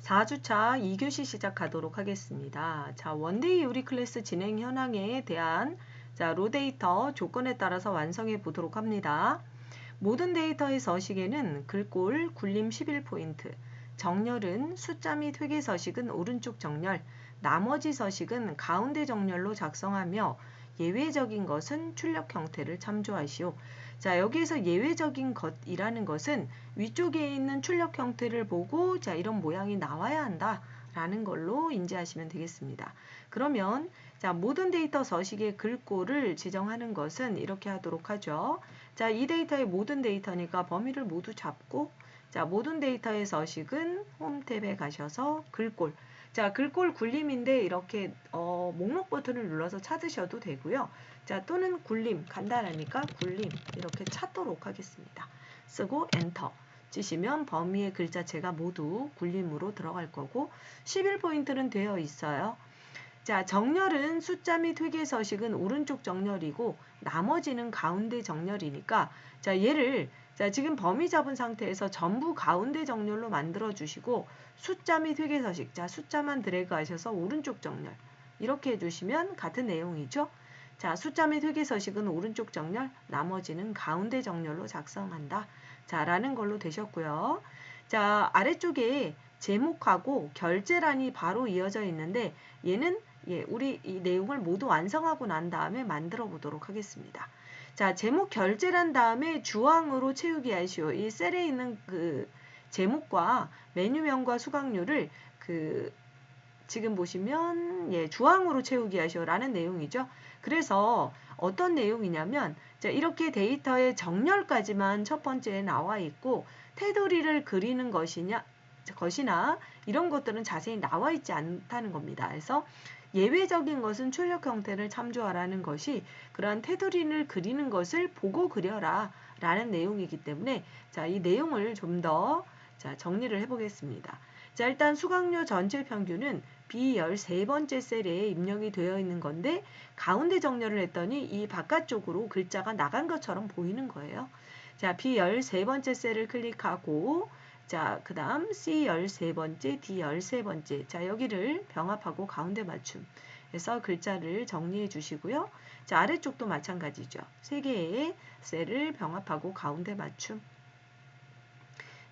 4주차 2교시 시작하도록 하겠습니다. 자, 원데이 요리 클래스 진행 현황에 대한 로데이터 조건에 따라서 완성해 보도록 합니다. 모든 데이터의 서식에는 글꼴, 굴림 11포인트, 정렬은 숫자 및 회계 서식은 오른쪽 정렬, 나머지 서식은 가운데 정렬로 작성하며 예외적인 것은 출력 형태를 참조하시오. 자, 여기에서 예외적인 것이라는 것은 위쪽에 있는 출력 형태를 보고 이런 모양이 나와야 한다 라는 걸로 인지하시면 되겠습니다. 그러면 모든 데이터 서식의 글꼴을 지정하는 것은 이렇게 하도록 하죠. 자, 이 데이터의 모든 데이터니까 범위를 모두 잡고 모든 데이터의 서식은 홈 탭에 가셔서 글꼴. 자, 글꼴 굴림인데 이렇게 목록 버튼을 눌러서 찾으셔도 되고요. 자, 또는 굴림, 간단하니까 굴림 이렇게 찾도록 하겠습니다. 쓰고 엔터 치시면 범위의 글자체가 모두 굴림으로 들어갈 거고 11포인트는 되어 있어요. 자, 정렬은 숫자 및 회계 서식은 오른쪽 정렬이고 나머지는 가운데 정렬이니까 얘를 지금 범위 잡은 상태에서 전부 가운데 정렬로 만들어 주시고 숫자 및 회계 서식, 숫자만 드래그 하셔서 오른쪽 정렬 이렇게 해주시면 같은 내용이죠. 자, 숫자 및 회계 서식은 오른쪽 정렬, 나머지는 가운데 정렬로 작성한다. 자, 라는 걸로 되셨고요. 자, 아래쪽에 제목하고 결제란이 바로 이어져 있는데 얘는 우리 이 내용을 모두 완성하고 난 다음에 만들어 보도록 하겠습니다. 자, 제목 결제란 다음에 주황으로 채우기 하시오. 이 셀에 있는 그 제목과 메뉴명과 수강료를 지금 보시면 주황으로 채우기 하시오라는 내용이죠. 그래서 어떤 내용이냐면 이렇게 데이터의 정렬까지만 첫 번째에 나와 있고 테두리를 그리는 것이나 이런 것들은 자세히 나와 있지 않다는 겁니다. 그래서 예외적인 것은 출력 형태를 참조하라는 것이 그러한 테두리를 그리는 것을 보고 그려라 라는 내용이기 때문에 이 내용을 좀 더 정리를 해보겠습니다. 자, 일단 수강료 전체 평균은 B13번째 셀에 입력이 되어 있는 건데 가운데 정렬을 했더니 이 바깥쪽으로 글자가 나간 것처럼 보이는 거예요. 자, B13번째 셀을 클릭하고 그 다음 C13번째, D13번째. 자, 여기를 병합하고 가운데 맞춤 해서 글자를 정리해 주시고요. 자, 아래쪽도 마찬가지죠. 3개의 셀을 병합하고 가운데 맞춤.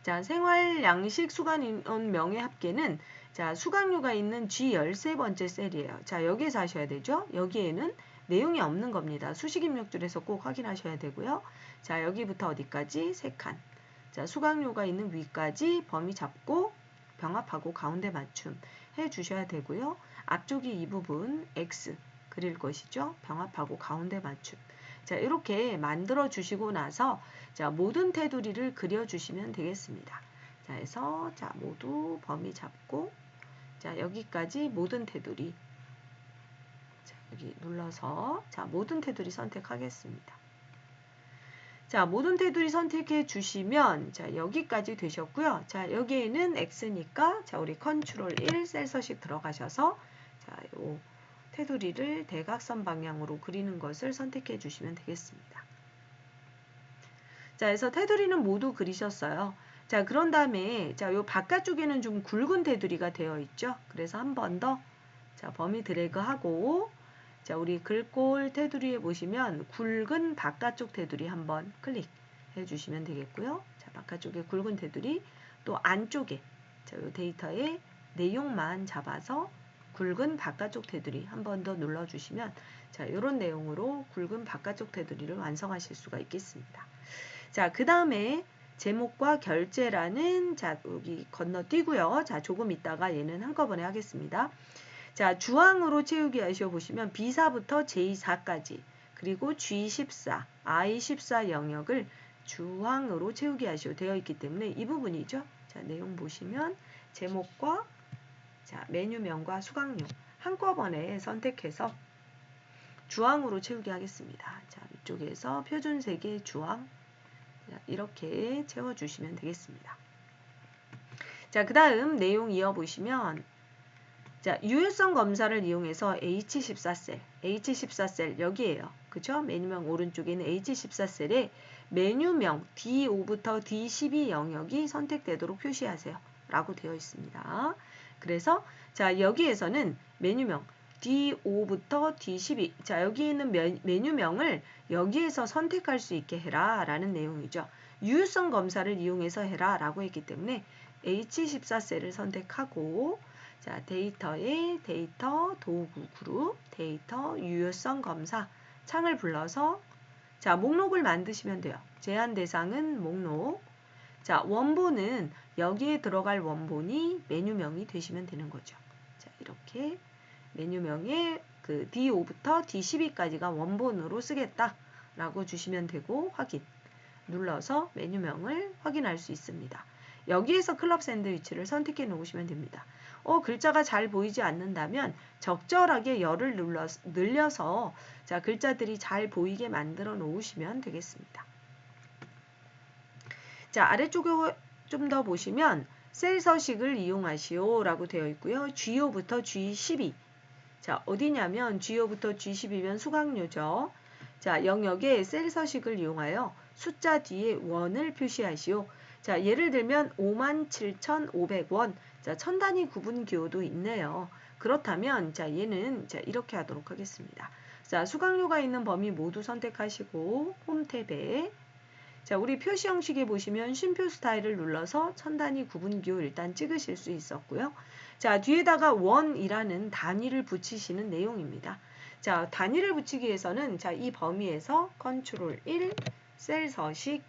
자, 생활 양식 수강 인원 명의 합계는 수강료가 있는 G13번째 셀이에요. 자, 여기에서 하셔야 되죠. 여기에는 내용이 없는 겁니다. 수식 입력줄에서 꼭 확인하셔야 되고요. 자, 여기부터 어디까지? 3칸. 자, 수강료가 있는 위까지 범위 잡고 병합하고 가운데 맞춤 해 주셔야 되고요. 앞쪽이 이 부분 X 그릴 것이죠. 병합하고 가운데 맞춤. 자, 이렇게 만들어 주시고 나서 모든 테두리를 그려 주시면 되겠습니다. 자, 해서 모두 범위 잡고 여기까지 모든 테두리. 자, 여기 눌러서 모든 테두리 선택하겠습니다. 자, 모든 테두리 선택해 주시면 여기까지 되셨고요. 자, 여기에는 X니까 우리 컨트롤 1 셀 서식 들어가셔서 요 테두리를 대각선 방향으로 그리는 것을 선택해 주시면 되겠습니다. 자, 그래서 테두리는 모두 그리셨어요. 자, 그런 다음에 요 바깥쪽에는 좀 굵은 테두리가 되어 있죠. 그래서 한 번 더 범위 드래그하고 우리 글꼴 테두리에 보시면 굵은 바깥쪽 테두리 한번 클릭해 주시면 되겠고요. 자, 바깥쪽에 굵은 테두리 또 안쪽에 요 데이터의 내용만 잡아서 굵은 바깥쪽 테두리 한 번 더 눌러주시면 이런 내용으로 굵은 바깥쪽 테두리를 완성하실 수가 있겠습니다. 자, 그 다음에 제목과 결제란은 여기 건너뛰고요. 조금 있다가 얘는 한꺼번에 하겠습니다. 자, 주황으로 채우기 하시오 보시면 B4부터 J4까지 그리고 G14, I14 영역을 주황으로 채우기 하시오 되어 있기 때문에 이 부분이죠. 자, 내용 보시면 제목과 메뉴명과 수강료 한꺼번에 선택해서 주황으로 채우기 하겠습니다. 자, 위쪽에서 표준색의 주황 이렇게 채워주시면 되겠습니다. 자, 그 다음 내용 이어보시면 유효성 검사를 이용해서 H14셀, H14셀 여기에요. 그쵸? 메뉴명 오른쪽에 있는 H14셀에 메뉴명 D5부터 D12 영역이 선택되도록 표시하세요. 라고 되어 있습니다. 그래서 자 여기에서는 메뉴명 D5부터 D12 자 여기 있는 메뉴명을 여기에서 선택할 수 있게 해라 라는 내용이죠. 유효성 검사를 이용해서 해라 라고 했기 때문에 H14셀을 선택하고 자 데이터에 데이터 도구 그룹 데이터 유효성 검사 창을 불러서 자 목록을 만드시면 돼요. 제한 대상은 목록 자 원본은 여기에 들어갈 원본이 메뉴명이 되시면 되는 거죠. 자 이렇게 메뉴명에 그 D5부터 D12까지가 원본으로 쓰겠다 라고 주시면 되고 확인 눌러서 메뉴명을 확인할 수 있습니다. 여기에서 클럽 샌드위치를 선택해 놓으시면 됩니다. 글자가 잘 보이지 않는다면 적절하게 열을 늘려서 자 글자들이 잘 보이게 만들어 놓으시면 되겠습니다. 자 아래쪽에 좀 더 보시면 셀 서식을 이용하시오 라고 되어 있고요. G5부터 G12 자 어디냐면 G5부터 G12면 수강료죠. 자 영역에 셀 서식을 이용하여 숫자 뒤에 원을 표시하시오. 자 예를 들면 57,500원 자 천단위 구분 기호도 있네요. 그렇다면 자 얘는 자 이렇게 하도록 하겠습니다. 자 수강료가 있는 범위 모두 선택하시고 홈 탭에 자 우리 표시 형식에 보시면 쉼표 스타일을 눌러서 천단위 구분 기호 일단 찍으실 수 있었고요. 자 뒤에다가 원이라는 단위를 붙이시는 내용입니다. 자 단위를 붙이기 위해서는 자 이 범위에서 컨트롤 1 셀 서식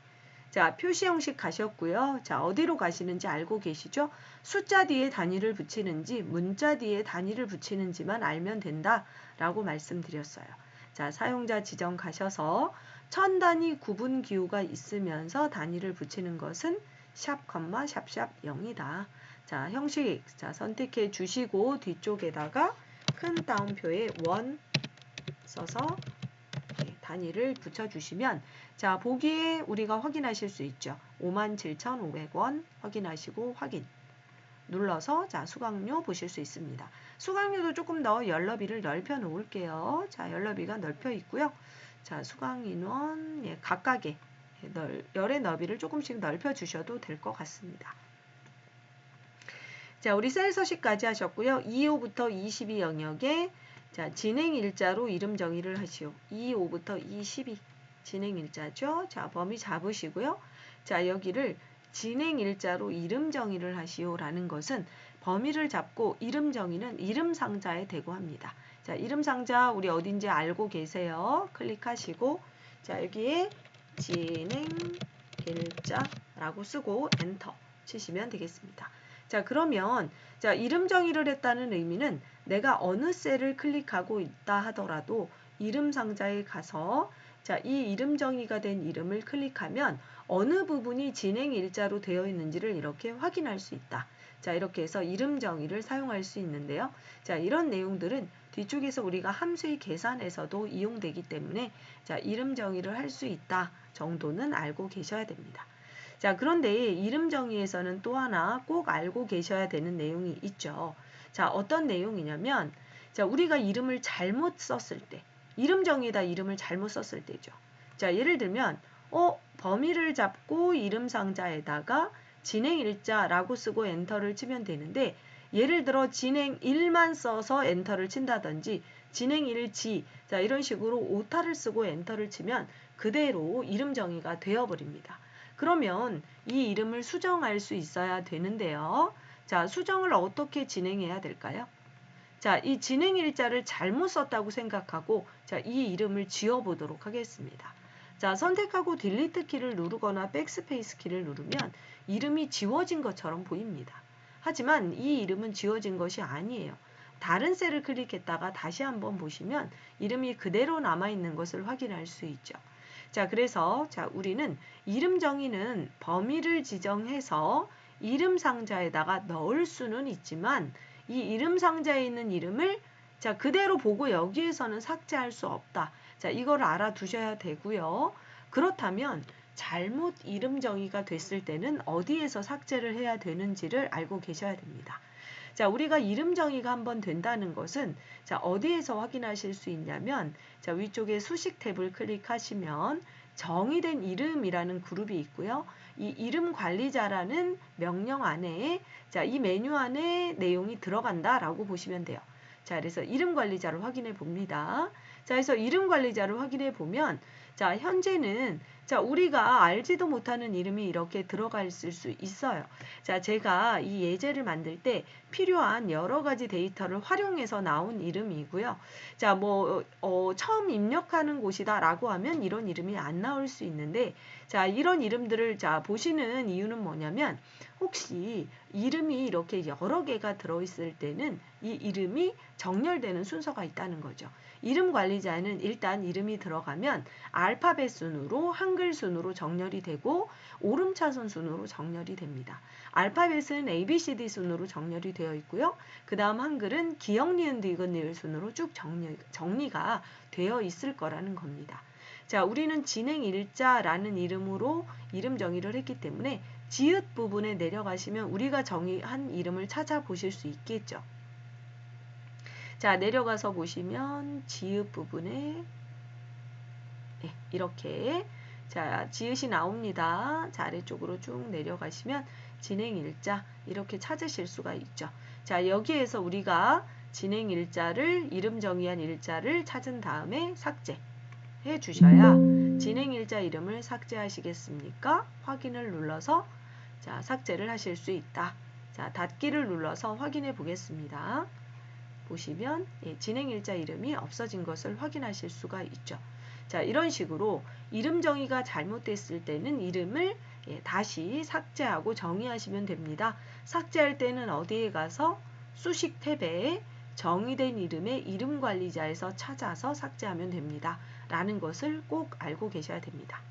자 표시 형식 가셨고요. 자 어디로 가시는지 알고 계시죠? 숫자 뒤에 단위를 붙이는지 문자 뒤에 단위를 붙이는지만 알면 된다 라고 말씀드렸어요. 자 사용자 지정 가셔서 천 단위 구분 기호가 있으면서 단위를 붙이는 것은 샵, 샵샵 0이다. 자 형식 자 선택해 주시고 뒤쪽에다가 큰 따옴표에 원 써서 단위를 붙여주시면 자 보기에 우리가 확인하실 수 있죠. 57,500원 확인하시고 확인 눌러서 자 수강료 보실 수 있습니다. 수강료도 조금 더 열너비를 넓혀 놓을게요. 자 열너비가 넓혀 있고요. 자 수강 인원 각각의 열의 너비를 조금씩 넓혀 주셔도 될 것 같습니다. 자 우리 셀 서식까지 하셨고요. 2호부터 22 영역에 자 진행 일자로 이름 정의를 하시오. 25부터 22 진행 일자죠. 자 범위 잡으시고요. 자 여기를 진행 일자로 이름 정의를 하시오 라는 것은 범위를 잡고 이름 정의는 이름 상자에 대고 합니다. 자 이름 상자 우리 어딘지 알고 계세요. 클릭하시고 자 여기에 진행 일자라고 쓰고 엔터 치시면 되겠습니다. 자 그러면 자 이름 정의를 했다는 의미는 내가 어느 셀을 클릭하고 있다 하더라도 이름 상자에 가서 자 이 이름 정의가 된 이름을 클릭하면 어느 부분이 진행 일자로 되어 있는지를 이렇게 확인할 수 있다. 자 이렇게 해서 이름 정의를 사용할 수 있는데요. 자 이런 내용들은 뒤쪽에서 우리가 함수의 계산에서도 이용되기 때문에 자 이름 정의를 할 수 있다 정도는 알고 계셔야 됩니다. 자 그런데 이름 정의에서는 또 하나 꼭 알고 계셔야 되는 내용이 있죠. 자 어떤 내용이냐면 자 우리가 이름을 잘못 썼을 때 이름 정의에다 이름을 잘못 썼을 때죠. 자 예를 들면 범위를 잡고 이름 상자에다가 진행 일자라고 쓰고 엔터를 치면 되는데 예를 들어 진행 1만 써서 엔터를 친다든지 진행 일지 자 이런 식으로 오타를 쓰고 엔터를 치면 그대로 이름 정의가 되어버립니다. 그러면 이 이름을 수정할 수 있어야 되는데요. 자 수정을 어떻게 진행해야 될까요? 자, 이 진행 일자를 잘못 썼다고 생각하고 자, 이 이름을 지워보도록 하겠습니다. 자, 선택하고 딜리트 키를 누르거나 백스페이스 키를 누르면 이름이 지워진 것처럼 보입니다. 하지만 이 이름은 지워진 것이 아니에요. 다른 셀을 클릭했다가 다시 한번 보시면 이름이 그대로 남아있는 것을 확인할 수 있죠. 자, 그래서 자, 우리는 이름 정의는 범위를 지정해서 이름 상자에다가 넣을 수는 있지만 이 이름 상자에 있는 이름을 자 그대로 보고 여기에서는 삭제할 수 없다. 자 이걸 알아두셔야 되고요. 그렇다면 잘못 이름 정의가 됐을 때는 어디에서 삭제를 해야 되는지를 알고 계셔야 됩니다. 자 우리가 이름 정의가 한번 된다는 것은 자 어디에서 확인하실 수 있냐면 자 위쪽에 수식 탭을 클릭하시면 정의된 이름이라는 그룹이 있고요. 이 이름 관리자라는 명령 안에 자, 이 메뉴 안에 내용이 들어간다라고 보시면 돼요. 자, 그래서 이름 관리자를 확인해 봅니다. 자, 그래서 이름 관리자를 확인해 보면 자, 현재는 자, 우리가 알지도 못하는 이름이 이렇게 들어가 있을 수 있어요. 자, 제가 이 예제를 만들 때 필요한 여러 가지 데이터를 활용해서 나온 이름이고요. 자, 처음 입력하는 곳이다라고 하면 이런 이름이 안 나올 수 있는데, 자, 이런 이름들을 자, 보시는 이유는 뭐냐면, 혹시 이름이 이렇게 여러 개가 들어있을 때는 이 이름이 정렬되는 순서가 있다는 거죠. 이름 관리자는 일단 이름이 들어가면 알파벳 순으로 한글 순으로 정렬이 되고 오름차순 순으로 정렬이 됩니다. 알파벳은 ABCD 순으로 정렬이 되어 있고요. 그 다음 한글은 기역, 니은, 디귿, 리을 순으로 쭉 정리가 되어 있을 거라는 겁니다. 자, 우리는 진행일자라는 이름으로 이름 정의를 했기 때문에 지읒 부분에 내려가시면 우리가 정의한 이름을 찾아보실 수 있겠죠. 자, 내려가서 보시면 지읒 부분에 이렇게 자, 지읒이 나옵니다. 자, 아래쪽으로 쭉 내려가시면 진행일자 이렇게 찾으실 수가 있죠. 자, 여기에서 우리가 진행일자를 이름 정의한 일자를 찾은 다음에 삭제해 주셔야 진행일자 이름을 삭제하시겠습니까? 확인을 눌러서 자, 삭제를 하실 수 있다. 자, 닫기를 눌러서 확인해 보겠습니다. 보시면 진행일자 이름이 없어진 것을 확인하실 수가 있죠. 자, 이런 식으로 이름 정의가 잘못됐을 때는 이름을 다시 삭제하고 정의하시면 됩니다. 삭제할 때는 어디에 가서 수식 탭에 정의된 이름의 이름 관리자에서 찾아서 삭제하면 됩니다. 라는 것을 꼭 알고 계셔야 됩니다.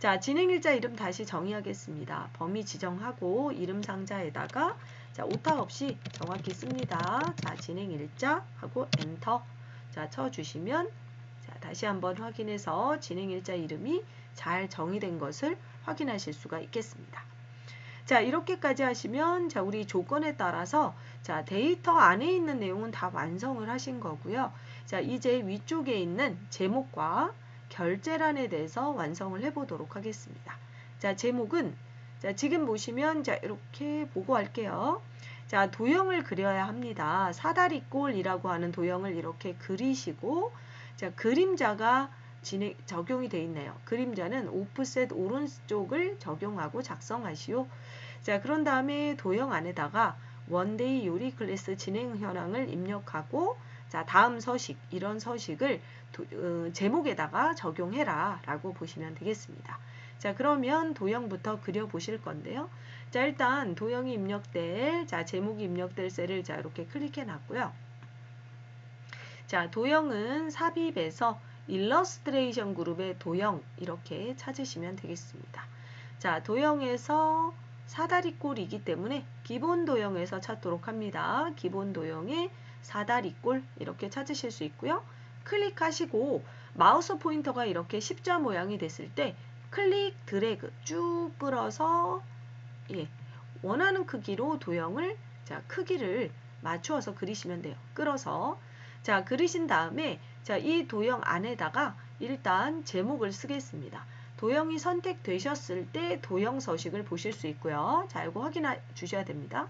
자, 진행일자 이름 다시 정의하겠습니다. 범위 지정하고 이름 상자에다가 자, 오타 없이 정확히 씁니다. 자, 진행일자 하고 엔터 자, 쳐주시면 자, 다시 한번 확인해서 진행일자 이름이 잘 정의된 것을 확인하실 수가 있겠습니다. 자, 이렇게까지 하시면 자, 우리 조건에 따라서 자, 데이터 안에 있는 내용은 다 완성을 하신 거고요. 자, 이제 위쪽에 있는 제목과 결제란에 대해서 완성을 해보도록 하겠습니다. 자, 제목은 자, 지금 보시면 자, 이렇게 보고할게요. 자, 도형을 그려야 합니다. 사다리꼴이라고 하는 도형을 이렇게 그리시고 자, 그림자가 적용이 되어 있네요. 그림자는 오프셋 오른쪽을 적용하고 작성하시오. 자, 그런 다음에 도형 안에다가 원데이 요리 클래스 진행 현황을 입력하고 자, 다음 서식, 이런 서식을 제목에다가 적용해라 라고 보시면 되겠습니다. 자, 그러면 도형부터 그려보실 건데요. 자, 일단 도형이 입력될, 자, 제목이 입력될 셀을 자, 이렇게 클릭해 놨고요. 자, 도형은 삽입에서 일러스트레이션 그룹의 도형 이렇게 찾으시면 되겠습니다. 자, 도형에서 사다리꼴이기 때문에 기본 도형에서 찾도록 합니다. 기본 도형의 사다리꼴 이렇게 찾으실 수 있고요. 클릭하시고 마우스 포인터가 이렇게 십자 모양이 됐을 때 클릭 드래그 쭉 끌어서 원하는 크기로 도형을 자, 크기를 맞추어서 그리시면 돼요. 끌어서 자, 그리신 다음에 자, 이 도형 안에다가 일단 제목을 쓰겠습니다. 도형이 선택되셨을 때 도형 서식을 보실 수 있고요. 자, 이거 확인해 주셔야 됩니다.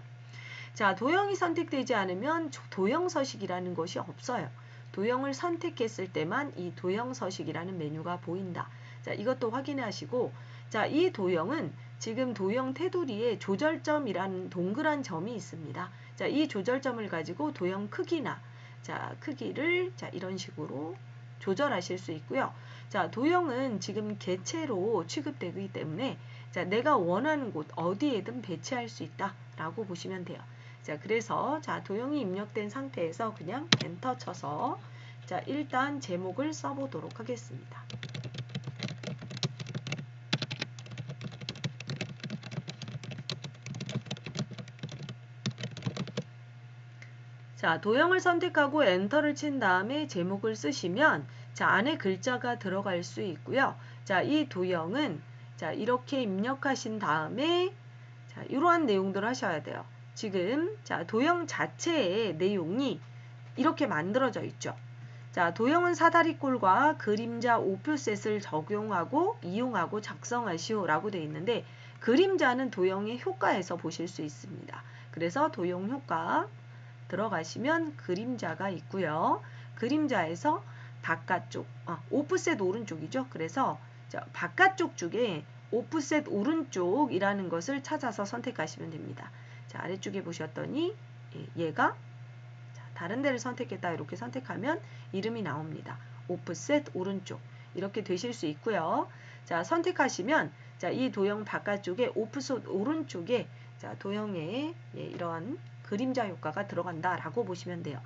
자, 도형이 선택되지 않으면 도형 서식이라는 것이 없어요. 도형을 선택했을 때만 이 도형 서식이라는 메뉴가 보인다. 자, 이것도 확인하시고 자, 이 도형은 지금 도형 테두리에 조절점이라는 동그란 점이 있습니다. 자, 이 조절점을 가지고 도형 크기나 자, 크기를 자, 이런 식으로 조절하실 수 있고요. 자, 도형은 지금 객체로 취급되기 때문에 자, 내가 원하는 곳 어디에든 배치할 수 있다라고 보시면 돼요. 자, 그래서 자, 도형이 입력된 상태에서 그냥 엔터 쳐서 자, 일단 제목을 써보도록 하겠습니다. 자, 도형을 선택하고 엔터를 친 다음에 제목을 쓰시면 자, 안에 글자가 들어갈 수 있고요. 자, 이 도형은 자, 이렇게 입력하신 다음에 자, 이러한 내용들을 하셔야 돼요. 지금 자, 도형 자체의 내용이 이렇게 만들어져 있죠. 자, 도형은 사다리꼴과 그림자 오프셋을 적용하고 이용하고 작성하시오 라고 되어 있는데 그림자는 도형의 효과에서 보실 수 있습니다. 그래서 도형 효과 들어가시면 그림자가 있고요. 그림자에서 바깥쪽, 오프셋 오른쪽이죠. 그래서 바깥쪽 쪽에 오프셋 오른쪽이라는 것을 찾아서 선택하시면 됩니다. 자, 아래쪽에 보셨더니 얘가 다른 데를 선택했다 이렇게 선택하면 이름이 나옵니다. 오프셋 오른쪽 이렇게 되실 수 있고요. 자, 선택하시면 자, 이 도형 바깥쪽에 오프셋 오른쪽에 자, 도형에 이러한 그림자 효과가 들어간다라고 보시면 돼요.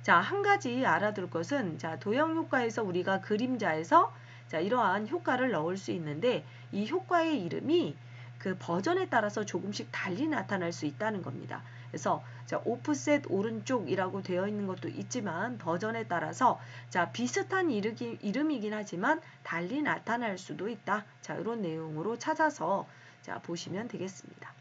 자, 한 가지 알아둘 것은 자, 도형 효과에서 우리가 그림자에서 자, 이러한 효과를 넣을 수 있는데 이 효과의 이름이 그 버전에 따라서 조금씩 달리 나타날 수 있다는 겁니다. 그래서 자, 오프셋 오른쪽이라고 되어 있는 것도 있지만 버전에 따라서 자, 비슷한 이름이긴 하지만 달리 나타날 수도 있다. 자, 이런 내용으로 찾아서 자, 보시면 되겠습니다.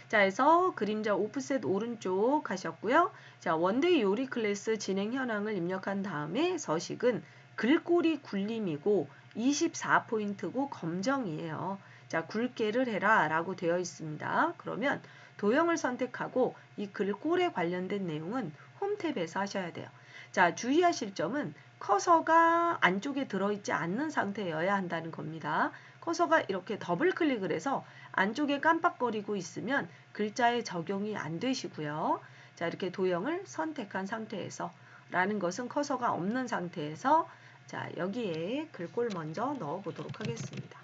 자, 그래서 그림자 오프셋 오른쪽 하셨고요. 자, 원데이 요리 클래스 진행 현황을 입력한 다음에 서식은 글꼴이 굴림이고 24포인트고 검정이에요. 자, 굵게를 해라 라고 되어 있습니다. 그러면 도형을 선택하고 이 글꼴에 관련된 내용은 홈 탭에서 하셔야 돼요. 자, 주의하실 점은 커서가 안쪽에 들어있지 않는 상태여야 한다는 겁니다. 커서가 이렇게 더블 클릭을 해서 안쪽에 깜빡거리고 있으면 글자에 적용이 안 되시고요. 자, 이렇게 도형을 선택한 상태에서 라는 것은 커서가 없는 상태에서 자, 여기에 글꼴 먼저 넣어 보도록 하겠습니다.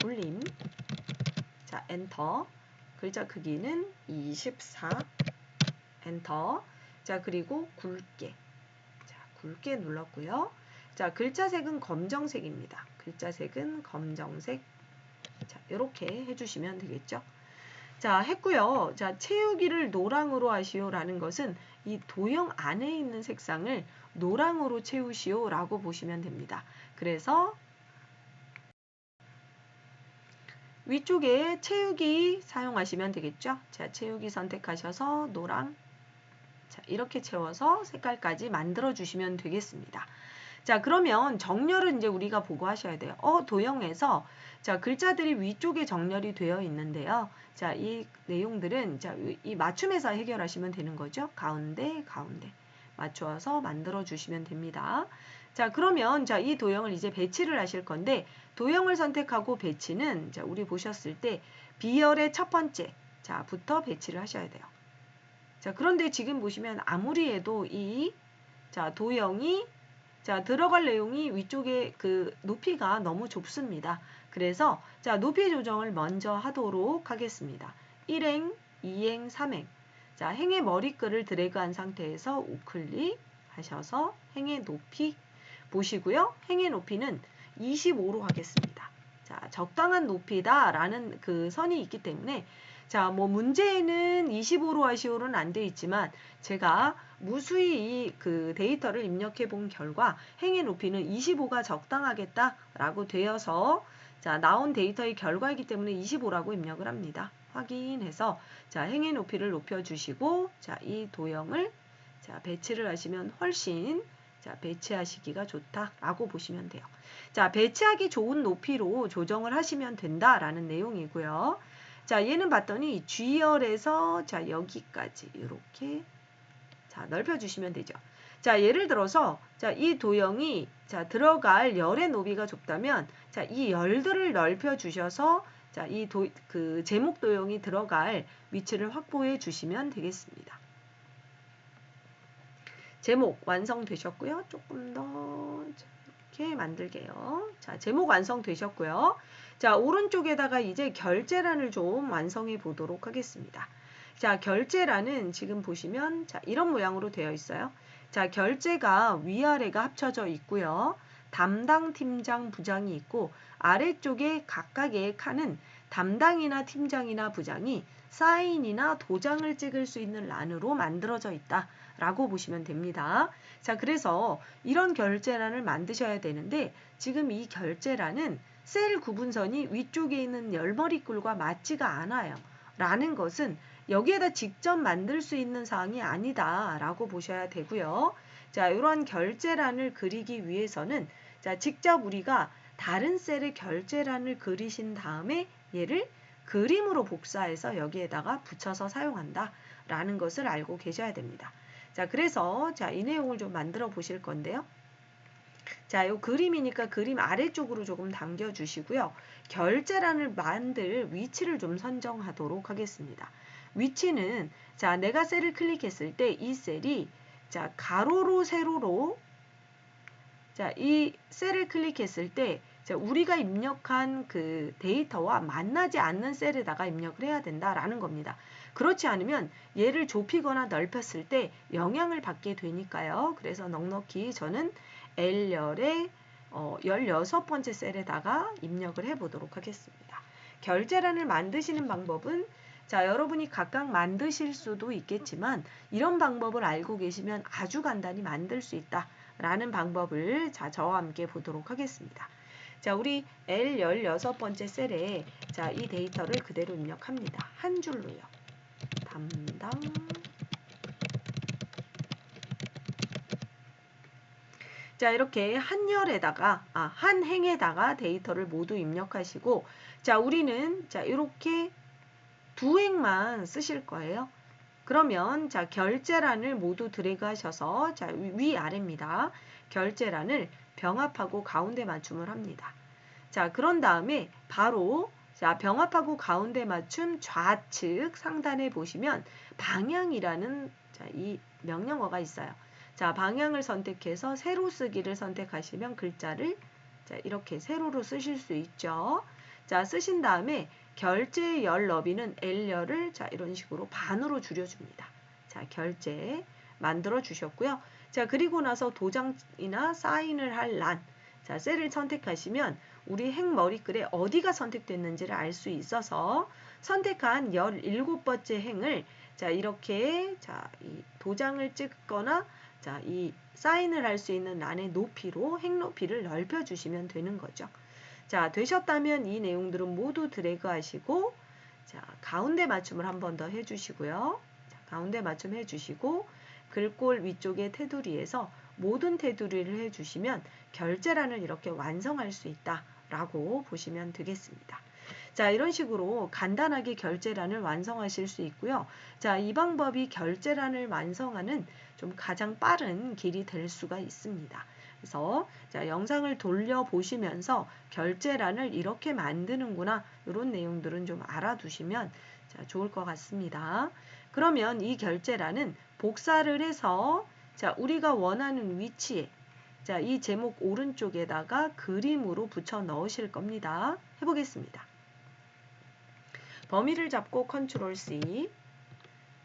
굴림. 자, 엔터. 글자 크기는 24. 엔터. 자, 그리고 굵게. 자, 굵게 눌렀고요. 자, 글자 색은 검정색입니다. 글자 색은 검정색. 자, 이렇게 해주시면 되겠죠. 자, 했고요. 자, 채우기를 노랑으로 하시오라는 것은 이 도형 안에 있는 색상을 노랑으로 채우시오라고 보시면 됩니다. 그래서 위쪽에 채우기 사용하시면 되겠죠. 자, 채우기 선택하셔서 노랑. 자, 이렇게 채워서 색깔까지 만들어 주시면 되겠습니다. 자, 그러면 정렬은 이제 우리가 보고 하셔야 돼요. 도형에서 자, 글자들이 위쪽에 정렬이 되어 있는데요. 자, 이 내용들은 자, 이 맞춤에서 해결하시면 되는 거죠. 가운데, 가운데 맞춰서 만들어 주시면 됩니다. 자, 그러면 자, 이 도형을 이제 배치를 하실 건데 도형을 선택하고 배치는 자, 우리 보셨을 때 B열의 첫 번째 자부터 배치를 하셔야 돼요. 자, 그런데 지금 보시면 아무리 해도 이 자, 도형이 자, 들어갈 내용이 위쪽에 그 높이가 너무 좁습니다. 그래서 자, 높이 조정을 먼저 하도록 하겠습니다. 1행, 2행, 3행. 자, 행의 머리글을 드래그한 상태에서 우클릭 하셔서 행의 높이 보시고요. 행의 높이는 25로 하겠습니다. 자, 적당한 높이다라는 그 선이 있기 때문에 자, 뭐 문제에는 25로 하시오는 안 돼 있지만 제가 무수히 그 데이터를 입력해 본 결과 행의 높이는 25가 적당하겠다라고 되어서 자, 나온 데이터의 결과이기 때문에 25라고 입력을 합니다. 확인해서 자, 행의 높이를 높여 주시고 자, 이 도형을 자, 배치를 하시면 훨씬 자, 배치하시기가 좋다라고 보시면 돼요. 자, 배치하기 좋은 높이로 조정을 하시면 된다라는 내용이고요. 자, 얘는 봤더니 G열에서 자, 여기까지 이렇게 자, 넓혀주시면 되죠. 자, 예를 들어서 자, 이 도형이 자, 들어갈 열의 너비가 좁다면 자, 이 열들을 넓혀주셔서 자, 이 그 제목 도형이 들어갈 위치를 확보해 주시면 되겠습니다. 제목 완성되셨고요. 조금 더 이렇게 만들게요. 자, 제목 완성되셨고요. 자, 오른쪽에다가 이제 결제란을 좀 완성해 보도록 하겠습니다. 자, 결제란은 지금 보시면 자, 이런 모양으로 되어 있어요. 자, 결제가 위아래가 합쳐져 있고요. 담당 팀장 부장이 있고 아래쪽에 각각의 칸은 담당이나 팀장이나 부장이 사인이나 도장을 찍을 수 있는 란으로 만들어져 있다 라고 보시면 됩니다. 자, 그래서 이런 결제란을 만드셔야 되는데 지금 이 결제란은 셀 구분선이 위쪽에 있는 열머리글과 맞지가 않아요. 라는 것은 여기에다 직접 만들 수 있는 사항이 아니다 라고 보셔야 되고요. 자, 이런 결제란을 그리기 위해서는 자, 직접 우리가 다른 셀에 결제란을 그리신 다음에 얘를 그림으로 복사해서 여기에다가 붙여서 사용한다 라는 것을 알고 계셔야 됩니다. 자, 그래서 이 내용을 좀 만들어 보실 건데요. 자, 이 그림이니까 그림 아래쪽으로 조금 당겨주시고요. 결제란을 만들 위치를 좀 선정하도록 하겠습니다. 위치는 자, 내가 셀을 클릭했을 때 이 셀이 자, 가로로 세로로 자, 이 셀을 클릭했을 때 자, 우리가 입력한 그 데이터와 만나지 않는 셀에다가 입력을 해야 된다라는 겁니다. 그렇지 않으면 얘를 좁히거나 넓혔을 때 영향을 받게 되니까요. 그래서 넉넉히 저는 L열의 16번째 셀에다가 입력을 해보도록 하겠습니다. 결제란을 만드시는 방법은 자, 여러분이 각각 만드실 수도 있겠지만 이런 방법을 알고 계시면 아주 간단히 만들 수 있다 라는 방법을 자, 저와 함께 보도록 하겠습니다. 자, 우리 L 16번째 셀에 자, 이 데이터를 그대로 입력합니다. 한 줄로요. 담당 자, 이렇게 한 행에다가 데이터를 모두 입력하시고 자, 우리는 자, 이렇게 두 행만 쓰실 거예요. 그러면 자, 결제란을 모두 드래그 하셔서 자, 위아래입니다. 결제란을 병합하고 가운데 맞춤을 합니다. 자, 그런 다음에 바로 자, 병합하고 가운데 맞춤 좌측 상단에 보시면 방향이라는 자, 이 명령어가 있어요. 자, 방향을 선택해서 세로 쓰기를 선택하시면 글자를 자, 이렇게 세로로 쓰실 수 있죠. 자, 쓰신 다음에 결제의 열 너비는 L열을 자, 이런 식으로 반으로 줄여줍니다. 자, 결제 만들어 주셨고요. 자, 그리고 나서 도장이나 사인을 할 란, 자, 셀을 선택하시면 우리 행 머리글에 어디가 선택됐는지를 알 수 있어서 선택한 17번째 행을 자, 이렇게 자, 이 도장을 찍거나 자, 이 사인을 할 수 있는 란의 높이로 행 높이를 넓혀 주시면 되는 거죠. 자, 되셨다면 이 내용들은 모두 드래그 하시고 자, 가운데 맞춤을 한 번 더 해주시고요. 자, 가운데 맞춤 해주시고 글꼴 위쪽에 테두리에서 모든 테두리를 해주시면 결제란을 이렇게 완성할 수 있다라고 보시면 되겠습니다. 자, 이런 식으로 간단하게 결제란을 완성하실 수 있고요. 자, 이 방법이 결제란을 완성하는 좀 가장 빠른 길이 될 수가 있습니다. 그래서 자, 영상을 돌려보시면서 결제란을 이렇게 만드는구나 이런 내용들은 좀 알아두시면 자, 좋을 것 같습니다. 그러면 이 결제란은 복사를 해서 자, 우리가 원하는 위치에 자, 이 제목 오른쪽에다가 그림으로 붙여 넣으실 겁니다. 해보겠습니다. 범위를 잡고 컨트롤 C.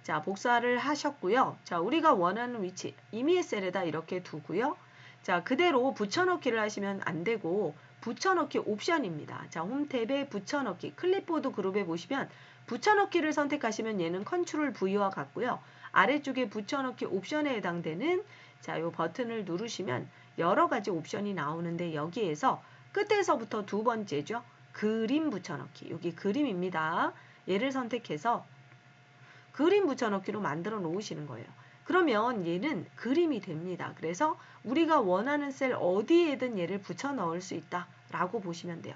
자, 복사를 하셨고요. 자, 우리가 원하는 위치 임의의 셀에다 이렇게 두고요. 자, 그대로 붙여넣기를 하시면 안 되고 붙여넣기 옵션입니다. 자, 홈탭에 붙여넣기 클립보드 그룹에 보시면 붙여넣기를 선택하시면 얘는 컨트롤 V와 같고요. 아래쪽에 붙여넣기 옵션에 해당되는 자, 요 버튼을 누르시면 여러 가지 옵션이 나오는데 여기에서 끝에서부터 두 번째죠. 그림 붙여넣기. 여기 그림입니다. 얘를 선택해서 그림 붙여넣기로 만들어 놓으시는 거예요. 그러면 얘는 그림이 됩니다. 그래서 우리가 원하는 셀 어디에든 얘를 붙여 넣을 수 있다라고 보시면 돼요.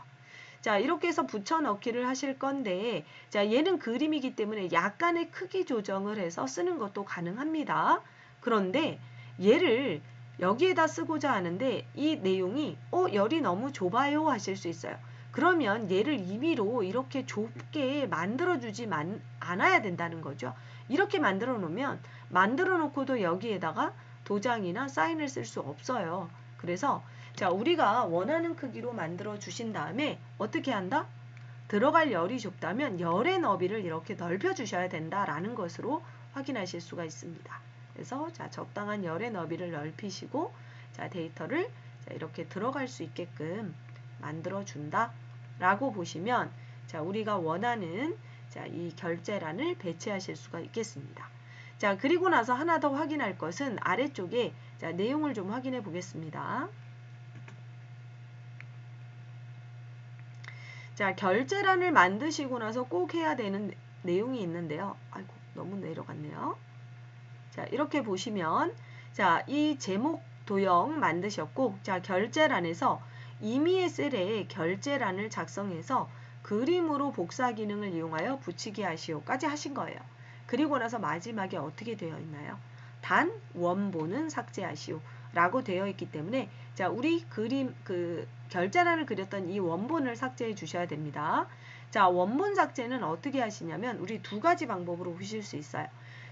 자, 이렇게 해서 붙여 넣기를 하실 건데 자, 얘는 그림이기 때문에 약간의 크기 조정을 해서 쓰는 것도 가능합니다. 그런데 얘를 여기에다 쓰고자 하는데 이 내용이 열이 너무 좁아요 하실 수 있어요. 그러면 얘를 임의로 이렇게 좁게 만들어주지 않아야 된다는 거죠. 이렇게 만들어 놓으면 만들어 놓고도 여기에다가 도장이나 사인을 쓸 수 없어요. 그래서 자, 우리가 원하는 크기로 만들어 주신 다음에 어떻게 한다? 들어갈 열이 좁다면 열의 너비를 이렇게 넓혀 주셔야 된다라는 것으로 확인하실 수가 있습니다. 그래서 자, 적당한 열의 너비를 넓히시고 자, 데이터를 자, 이렇게 들어갈 수 있게끔 만들어 준다 라고 보시면 자, 우리가 원하는 자, 이 결제란을 배치하실 수가 있겠습니다. 자, 그리고 나서 하나 더 확인할 것은 아래쪽에 자, 내용을 좀 확인해 보겠습니다. 자, 결제란을 만드시고 나서 꼭 해야 되는 내용이 있는데요. 아이고, 너무 내려갔네요. 자, 이렇게 보시면 자, 이 제목 도형 만드셨고 자, 결제란에서 임의의 셀에 결제란을 작성해서 그림으로 복사 기능을 이용하여 붙이기 하시오까지 하신 거예요. 그리고 나서 마지막에 어떻게 되어 있나요? 단 원본은 삭제하시오 라고 되어 있기 때문에 자, 우리 그림 결제란을 그렸던 이 원본을 삭제해 주셔야 됩니다. 자, 원본 삭제는 어떻게 하시냐면 우리 두 가지 방법으로 보실 수 있어요.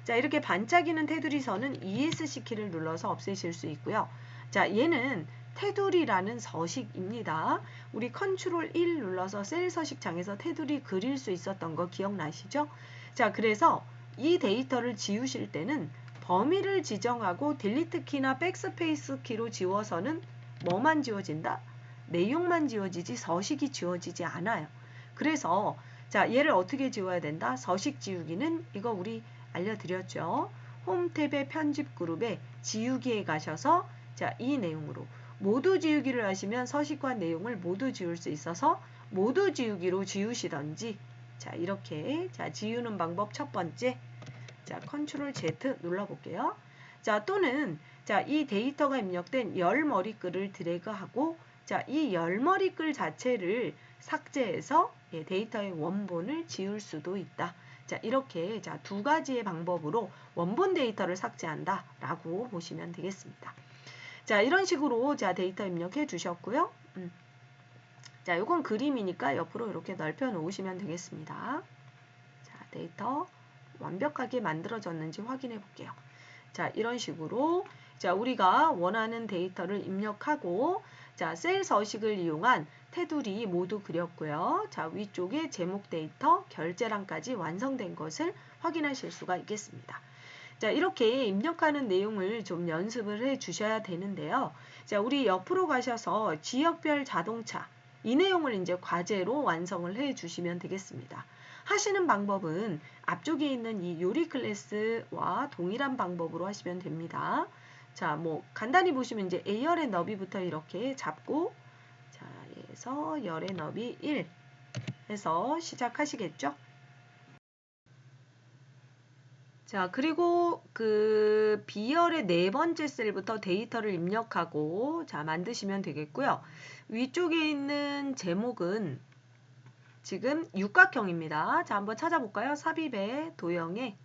자, 이렇게 반짝이는 테두리 선은 ESC 키를 눌러서 없애실 수 있고요. 자, 얘는 테두리라는 서식입니다. 우리 컨트롤 1 눌러서 셀 서식창에서 테두리 그릴 수 있었던 거 기억나시죠? 자, 그래서 이 데이터를 지우실 때는 범위를 지정하고 딜리트 키나 백스페이스 키로 지워서는 뭐만 지워진다? 내용만 지워지지 서식이 지워지지 않아요. 그래서 자, 얘를 어떻게 지워야 된다? 서식 지우기는 이거 우리 알려드렸죠. 홈 탭의 편집 그룹에 지우기에 가셔서 자, 이 내용으로 모두 지우기를 하시면 서식과 내용을 모두 지울 수 있어서 모두 지우기로 지우시던지 자, 이렇게 자, 지우는 방법 첫 번째 자, 컨트롤 Z 눌러볼게요. 자, 또는 자, 이 데이터가 입력된 열 머리글을 드래그하고 자, 이 열 머리글 자체를 삭제해서 예, 데이터의 원본을 지울 수도 있다. 자, 이렇게 자, 두 가지의 방법으로 원본 데이터를 삭제한다 라고 보시면 되겠습니다. 자, 이런 식으로 자, 데이터 입력해 주셨고요. 자, 요건 그림이니까 옆으로 이렇게 넓혀 놓으시면 되겠습니다. 자, 데이터 완벽하게 만들어졌는지 확인해 볼게요. 자, 이런 식으로 자, 우리가 원하는 데이터를 입력하고 자, 셀 서식을 이용한 테두리 모두 그렸고요. 자, 위쪽에 제목 데이터 결제란까지 완성된 것을 확인하실 수가 있겠습니다. 자, 이렇게 입력하는 내용을 좀 연습을 해 주셔야 되는데요. 자, 우리 옆으로 가셔서 지역별 자동차 이 내용을 이제 과제로 완성을 해 주시면 되겠습니다. 하시는 방법은 앞쪽에 있는 이 요리 클래스와 동일한 방법으로 하시면 됩니다. 자, 뭐 간단히 보시면 이제 A열의 너비부터 이렇게 잡고 자, 해서 열의 너비 1 해서 시작하시겠죠? 자, 그리고 그 B열의 네 번째 셀부터 데이터를 입력하고 자, 만드시면 되겠고요. 위쪽에 있는 제목은 지금 육각형입니다. 자, 한번 찾아볼까요? 삽입의 도형의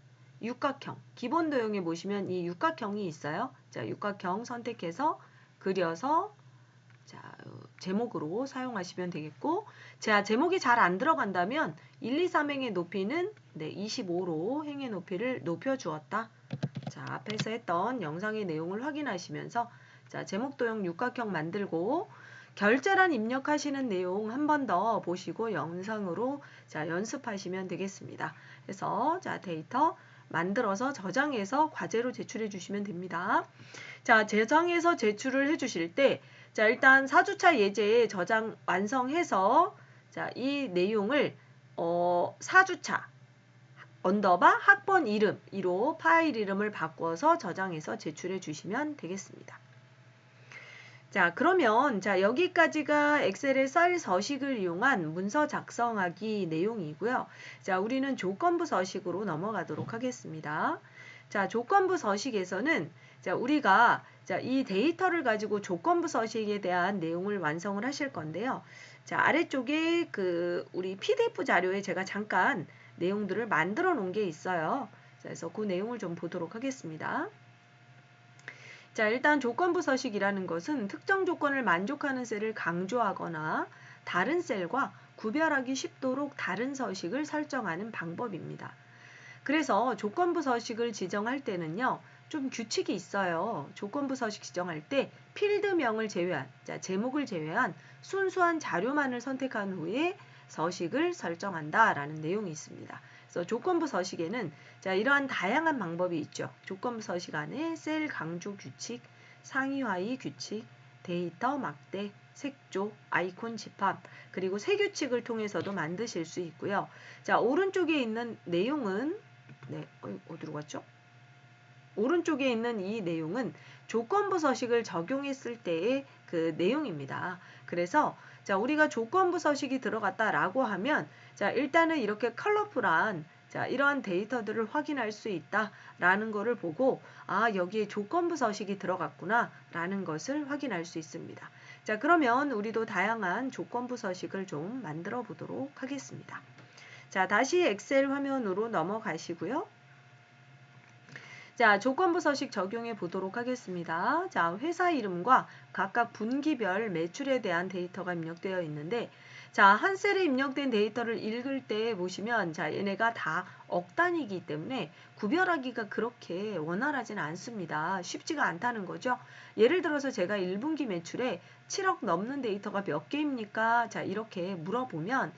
육각형. 기본 도형에 보시면 이 육각형이 있어요. 자, 육각형 선택해서 그려서 자, 제목으로 사용하시면 되겠고 자, 제목이 잘 안 들어간다면 1, 2, 3행의 높이는 네, 25로 행의 높이를 높여주었다. 자, 앞에서 했던 영상의 내용을 확인하시면서 자, 제목 도형 육각형 만들고 결제란 입력하시는 내용 한 번 더 보시고 영상으로 자, 연습하시면 되겠습니다. 그래서 자, 데이터 만들어서 저장해서 과제로 제출해 주시면 됩니다. 자, 저장해서 제출을 해 주실 때 자, 일단 4주차 예제에 저장 완성해서 자, 이 내용을 4주차 언더바 학번 이름 이로 파일 이름을 바꿔서 저장해서 제출해 주시면 되겠습니다. 자, 그러면 자, 여기까지가 엑셀의 셀 서식을 이용한 문서 작성하기 내용이고요. 자, 우리는 조건부 서식으로 넘어가도록 하겠습니다. 자, 조건부 서식에서는 자, 우리가 자, 이 데이터를 가지고 조건부 서식에 대한 내용을 완성을 하실 건데요. 자, 아래쪽에 우리 PDF 자료에 제가 잠깐 내용들을 만들어 놓은 게 있어요. 자, 그래서 그 내용을 좀 보도록 하겠습니다. 자, 일단 조건부 서식이라는 것은 특정 조건을 만족하는 셀을 강조하거나 다른 셀과 구별하기 쉽도록 다른 서식을 설정하는 방법입니다. 그래서 조건부 서식을 지정할 때는요. 좀 규칙이 있어요. 조건부 서식 지정할 때 필드명을 제외한, 자, 제목을 제외한 순수한 자료만을 선택한 후에 서식을 설정한다라는 내용이 있습니다. 그래서 조건부 서식에는 자, 이러한 다양한 방법이 있죠. 조건부 서식 안에 셀 강조 규칙, 상위 하위 규칙, 데이터 막대, 색조, 아이콘 집합, 그리고 세 규칙을 통해서도 만드실 수 있고요. 자, 오른쪽에 있는 내용은 네, 어디로 갔죠? 오른쪽에 있는 이 내용은 조건부 서식을 적용했을 때의 그 내용입니다. 그래서 자, 우리가 조건부 서식이 들어갔다라고 하면 자, 일단은 이렇게 컬러풀한 자, 이러한 데이터들을 확인할 수 있다라는 것을 보고 아, 여기에 조건부 서식이 들어갔구나라는 것을 확인할 수 있습니다. 자, 그러면 우리도 다양한 조건부 서식을 좀 만들어 보도록 하겠습니다. 자, 다시 엑셀 화면으로 넘어가시고요. 자, 조건부 서식 적용해 보도록 하겠습니다. 자, 회사 이름과 각각 분기별 매출에 대한 데이터가 입력되어 있는데, 자, 한 셀에 입력된 데이터를 읽을 때 보시면, 자, 얘네가 다 억 단위이기 때문에 구별하기가 그렇게 원활하지는 않습니다. 쉽지가 않다는 거죠. 예를 들어서 제가 1분기 매출에 7억 넘는 데이터가 몇 개입니까? 자, 이렇게 물어보면,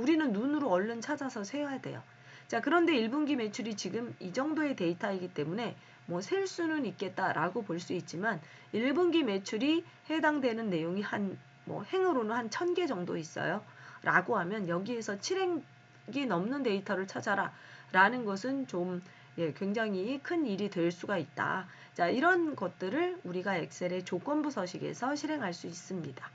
우리는 눈으로 얼른 찾아서 세야 돼요. 자, 그런데 1분기 매출이 지금 이 정도의 데이터이기 때문에 뭐 셀 수는 있겠다라고 볼 수 있지만 1분기 매출이 해당되는 내용이 행으로는 한 1000개 정도 있어요. 라고 하면 여기에서 7억이 넘는 데이터를 찾아라 라는 것은 좀 굉장히 큰 일이 될 수가 있다. 자, 이런 것들을 우리가 엑셀의 조건부 서식에서 실행할 수 있습니다.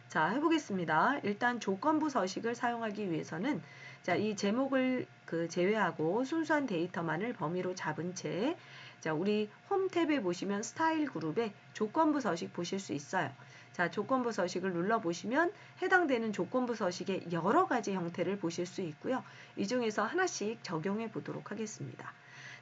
자, 해보겠습니다. 일단 조건부 서식을 사용하기 위해서는 자, 이 제목을 제외하고 순수한 데이터만을 범위로 잡은 채 자, 우리 홈 탭에 보시면 스타일 그룹에 조건부 서식 보실 수 있어요. 자, 조건부 서식을 눌러보시면 해당되는 조건부 서식의 여러 가지 형태를 보실 수 있고요. 이 중에서 하나씩 적용해 보도록 하겠습니다.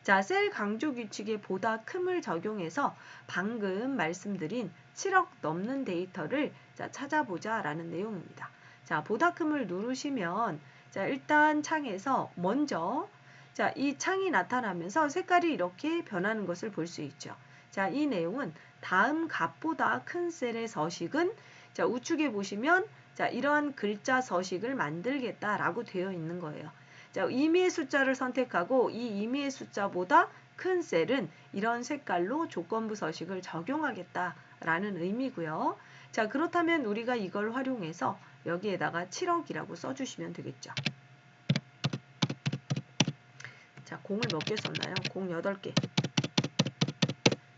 자, 셀 강조 규칙의 보다 큼을 적용해서 방금 말씀드린 7억 넘는 데이터를 자, 찾아보자 라는 내용입니다. 자, 보다 큼을 누르시면 자, 일단 창에서 먼저 자, 이 창이 나타나면서 색깔이 이렇게 변하는 것을 볼 수 있죠. 자, 이 내용은 다음 값보다 큰 셀의 서식은 자, 우측에 보시면 자, 이러한 글자 서식을 만들겠다라고 되어 있는 거예요. 자, 임의의 숫자를 선택하고 이 임의의 숫자보다 큰 셀은 이런 색깔로 조건부 서식을 적용하겠다라는 의미고요. 자, 그렇다면 우리가 이걸 활용해서 여기에다가 7억이라고 써주시면 되겠죠. 자, 공을 몇 개 썼나요? 공 8개.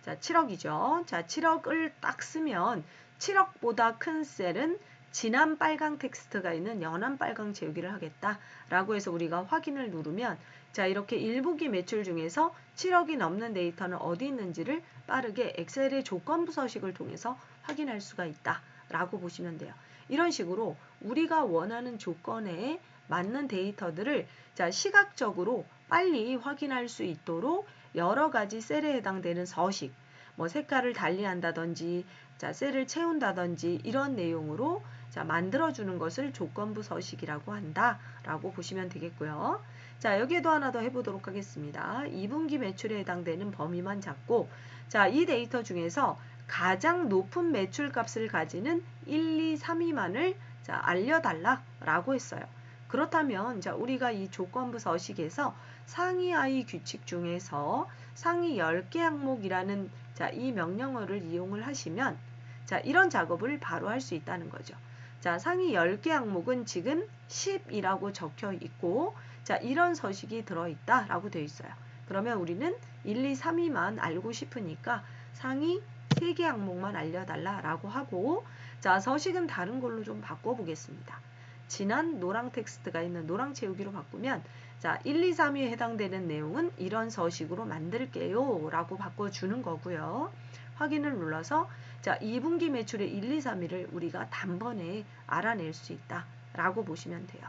자, 7억이죠. 자, 7억을 딱 쓰면 7억보다 큰 셀은 진한 빨강 텍스트가 있는 연한 빨강 채우기를 하겠다라고 해서 우리가 확인을 누르면 자, 이렇게 1분기 매출 중에서 7억이 넘는 데이터는 어디 있는지를 빠르게 엑셀의 조건부 서식을 통해서 확인할 수가 있다라고 보시면 돼요. 이런 식으로 우리가 원하는 조건에 맞는 데이터들을 자, 시각적으로 빨리 확인할 수 있도록 여러 가지 셀에 해당되는 서식, 뭐 색깔을 달리한다든지, 자, 셀을 채운다든지 이런 내용으로 자, 만들어주는 것을 조건부 서식이라고 한다라고 보시면 되겠고요. 자, 여기에도 하나 더 해보도록 하겠습니다. 2분기 매출에 해당되는 범위만 잡고 자, 이 데이터 중에서 가장 높은 매출값을 가지는 1, 2, 3위만을 자, 알려달라라고 했어요. 그렇다면 자, 우리가 이 조건부 서식에서 상위 하위 규칙 중에서 상위 10개 항목이라는 자, 이 명령어를 이용을 하시면 자, 이런 작업을 바로 할 수 있다는 거죠. 자, 상위 10개 항목은 지금 10이라고 적혀 있고 자, 이런 서식이 들어있다라고 되어 있어요. 그러면 우리는 1, 2, 3위만 알고 싶으니까 상위 3개 항목만 알려달라라고 하고 자, 서식은 다른 걸로 좀 바꿔보겠습니다. 진한 노랑 텍스트가 있는 노랑 채우기로 바꾸면 자, 1, 2, 3위에 해당되는 내용은 이런 서식으로 만들게요 라고 바꿔주는 거고요. 확인을 눌러서 자, 2분기 매출의 1, 2, 3위를 우리가 단번에 알아낼 수 있다 라고 보시면 돼요.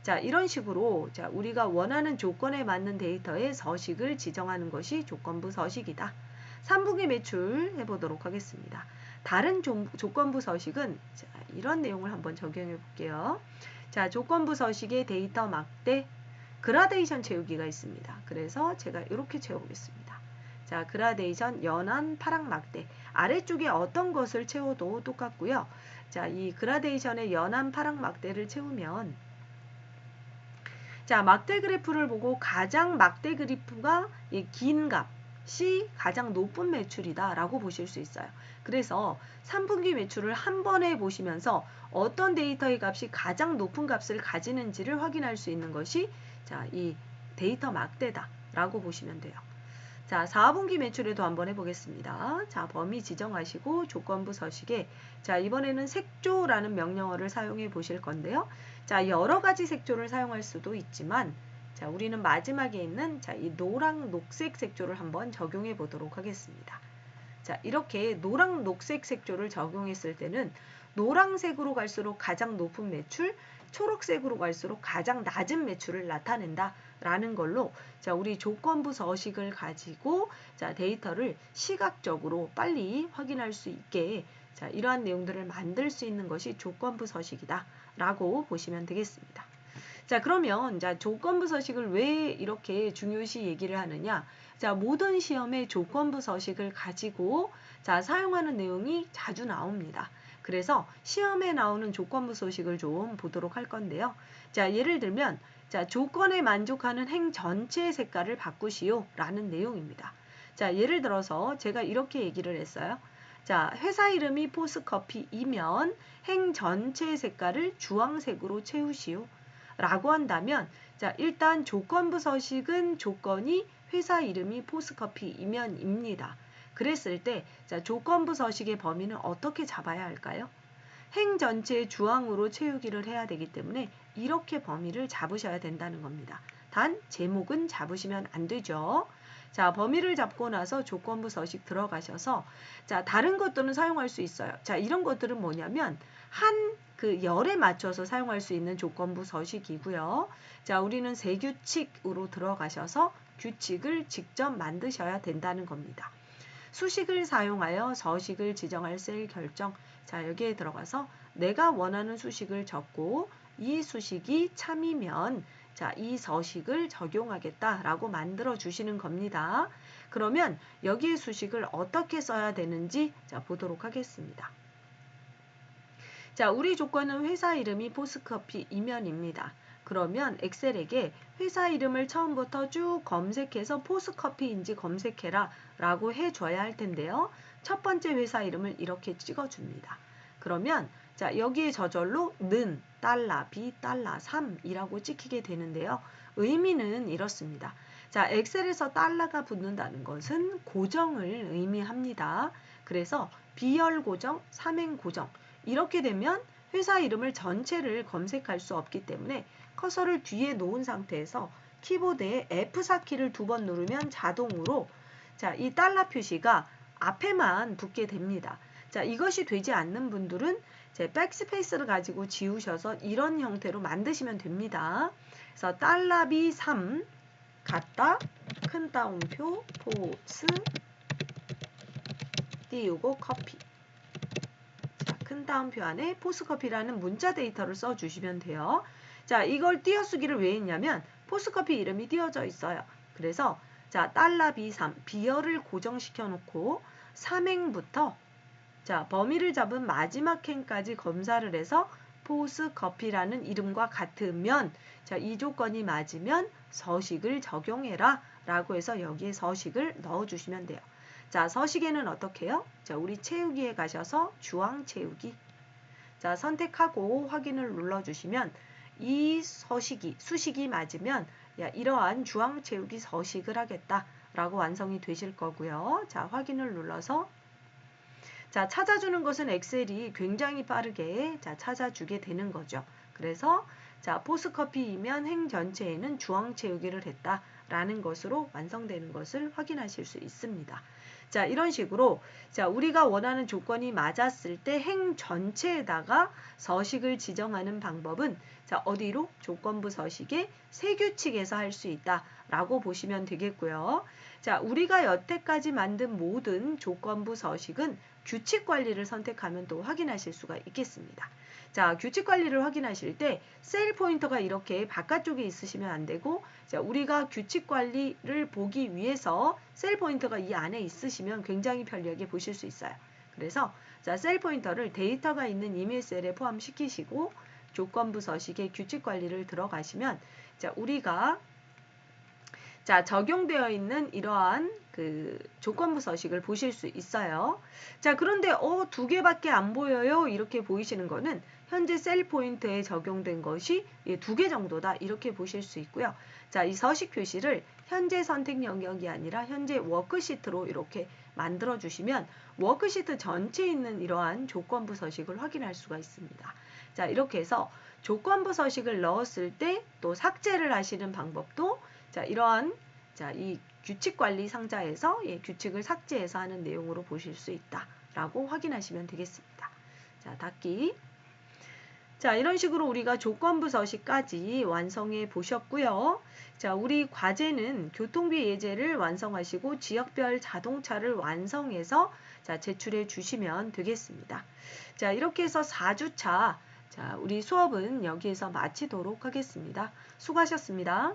자, 이런 식으로 자, 우리가 원하는 조건에 맞는 데이터의 서식을 지정하는 것이 조건부 서식이다. 3분기 매출 해보도록 하겠습니다. 다른 조건부 서식은 자, 이런 내용을 한번 적용해 볼게요. 자, 조건부 서식의 데이터 막대 그라데이션 채우기가 있습니다. 그래서 제가 이렇게 채워보겠습니다. 자, 그라데이션 연한 파랑 막대 아래쪽에 어떤 것을 채워도 똑같고요. 자, 이 그라데이션의 연한 파랑 막대를 채우면 자, 막대 그래프를 보고 가장 막대 그래프가 긴 값이 가장 높은 매출이다 라고 보실 수 있어요. 그래서 3분기 매출을 한 번에 보시면서 어떤 데이터의 값이 가장 높은 값을 가지는지를 확인할 수 있는 것이 자, 이 데이터 막대다 라고 보시면 돼요. 자, 4분기 매출에도 한번 해보겠습니다. 자, 범위 지정하시고 조건부 서식에 자, 이번에는 색조라는 명령어를 사용해 보실 건데요. 자, 여러 가지 색조를 사용할 수도 있지만 자, 우리는 마지막에 있는 자, 이 노랑 녹색 색조를 한번 적용해 보도록 하겠습니다. 자, 이렇게 노랑 녹색 색조를 적용했을 때는 노란색으로 갈수록 가장 높은 매출, 초록색으로 갈수록 가장 낮은 매출을 나타낸다 라는 걸로 자, 우리 조건부 서식을 가지고 자, 데이터를 시각적으로 빨리 확인할 수 있게 자, 이러한 내용들을 만들 수 있는 것이 조건부 서식이다 라고 보시면 되겠습니다. 자, 그러면 자, 조건부 서식을 왜 이렇게 중요시 얘기를 하느냐? 자, 모든 시험에 조건부 서식을 가지고 자, 사용하는 내용이 자주 나옵니다. 그래서 시험에 나오는 조건부 서식을 좀 보도록 할 건데요. 자, 예를 들면 자, 조건에 만족하는 행 전체의 색깔을 바꾸시오 라는 내용입니다. 자, 예를 들어서 제가 이렇게 얘기를 했어요. 자, 회사 이름이 포스커피이면 행 전체의 색깔을 주황색으로 채우시오 라고 한다면 자, 일단 조건부 서식은 조건이 회사 이름이 포스커피이면 입니다. 그랬을 때 자, 조건부 서식의 범위는 어떻게 잡아야 할까요? 행 전체의 주황으로 채우기를 해야 되기 때문에 이렇게 범위를 잡으셔야 된다는 겁니다. 단 제목은 잡으시면 안 되죠. 자, 범위를 잡고 나서 조건부 서식 들어가셔서 자, 다른 것들은 사용할 수 있어요. 자, 이런 것들은 뭐냐면 한 그 열에 맞춰서 사용할 수 있는 조건부 서식이고요. 자, 우리는 세규칙으로 들어가셔서 규칙을 직접 만드셔야 된다는 겁니다. 수식을 사용하여 서식을 지정할 셀 결정. 자, 여기에 들어가서 내가 원하는 수식을 적고 이 수식이 참이면 자, 이 서식을 적용하겠다라고 만들어 주시는 겁니다. 그러면 여기에 수식을 어떻게 써야 되는지 자, 보도록 하겠습니다. 자, 우리 조건은 회사 이름이 포스커피이면입니다. 그러면 엑셀에게 회사 이름을 처음부터 쭉 검색해서 포스커피인지 검색해라 라고 해줘야 할 텐데요. 첫 번째 회사 이름을 이렇게 찍어줍니다. 그러면 자, 여기에 저절로 는 달러, $, 3이라고 찍히게 되는데요. 의미는 이렇습니다. 자, 엑셀에서 달러가 붙는다는 것은 고정을 의미합니다. 그래서 비열 고정, 삼행 고정 이렇게 되면 회사 이름을 전체를 검색할 수 없기 때문에 커서를 뒤에 놓은 상태에서 키보드에 F4키를 2번 누르면 자동으로 자, 이 달러 표시가 앞에만 붙게 됩니다. 자, 이것이 되지 않는 분들은 제 백스페이스를 가지고 지우셔서 이런 형태로 만드시면 됩니다. 그래서 달러비 3 갖다 큰 따옴표 포스 띄우고 커피. 큰 따옴표 안에 포스커피라는 문자 데이터를 써주시면 돼요. 자, 이걸 띄어쓰기를 왜 했냐면 포스커피 이름이 띄어져 있어요. 그래서 자, 달러 B3 비열을 고정시켜 놓고 3행부터 자, 범위를 잡은 마지막 행까지 검사를 해서 포스커피라는 이름과 같으면 자, 이 조건이 맞으면 서식을 적용해라 라고 해서 여기에 서식을 넣어주시면 돼요. 자, 서식에는 어떻게 해요? 자, 우리 채우기에 가셔서 주황 채우기. 자, 선택하고 확인을 눌러주시면 이 서식이, 수식이 맞으면 야, 이러한 주황 채우기 서식을 하겠다라고 완성이 되실 거고요. 자, 확인을 눌러서 자, 찾아주는 것은 엑셀이 굉장히 빠르게 자, 찾아주게 되는 거죠. 그래서 자, 포스커피이면 행 전체에는 주황 채우기를 했다라는 것으로 완성되는 것을 확인하실 수 있습니다. 자, 이런 식으로 자, 우리가 원하는 조건이 맞았을 때 행 전체에다가 서식을 지정하는 방법은 자, 어디로? 조건부 서식의 세규칙에서 할 수 있다라고 보시면 되겠고요. 자, 우리가 여태까지 만든 모든 조건부 서식은 규칙 관리를 선택하면 또 확인하실 수가 있겠습니다. 자, 규칙 관리를 확인하실 때 셀 포인터가 이렇게 바깥쪽에 있으시면 안 되고 자, 우리가 규칙 관리를 보기 위해서 셀 포인터가 이 안에 있으시면 굉장히 편리하게 보실 수 있어요. 그래서 자, 셀 포인터를 데이터가 있는 이메일 셀에 포함시키시고 조건부 서식의 규칙 관리를 들어가시면 자, 우리가 자, 적용되어 있는 이러한 그 조건부 서식을 보실 수 있어요. 자, 그런데 2개밖에 안 보여요. 이렇게 보이시는 거는 현재 셀 포인트에 적용된 것이 2개 정도다. 이렇게 보실 수 있고요. 자, 이 서식 표시를 현재 선택 영역이 아니라 현재 워크시트로 이렇게 만들어 주시면 워크시트 전체에 있는 이러한 조건부 서식을 확인할 수가 있습니다. 자, 이렇게 해서 조건부 서식을 넣었을 때 또 삭제를 하시는 방법도 자, 이러한 자, 이 규칙 관리 상자에서 규칙을 삭제해서 하는 내용으로 보실 수 있다라고 확인하시면 되겠습니다. 자, 닫기. 자, 이런 식으로 우리가 조건부 서식까지 완성해 보셨고요. 자, 우리 과제는 교통비 예제를 완성하시고 지역별 자동차를 완성해서 자, 제출해 주시면 되겠습니다. 자, 이렇게 해서 4주차 자, 우리 수업은 여기에서 마치도록 하겠습니다. 수고하셨습니다.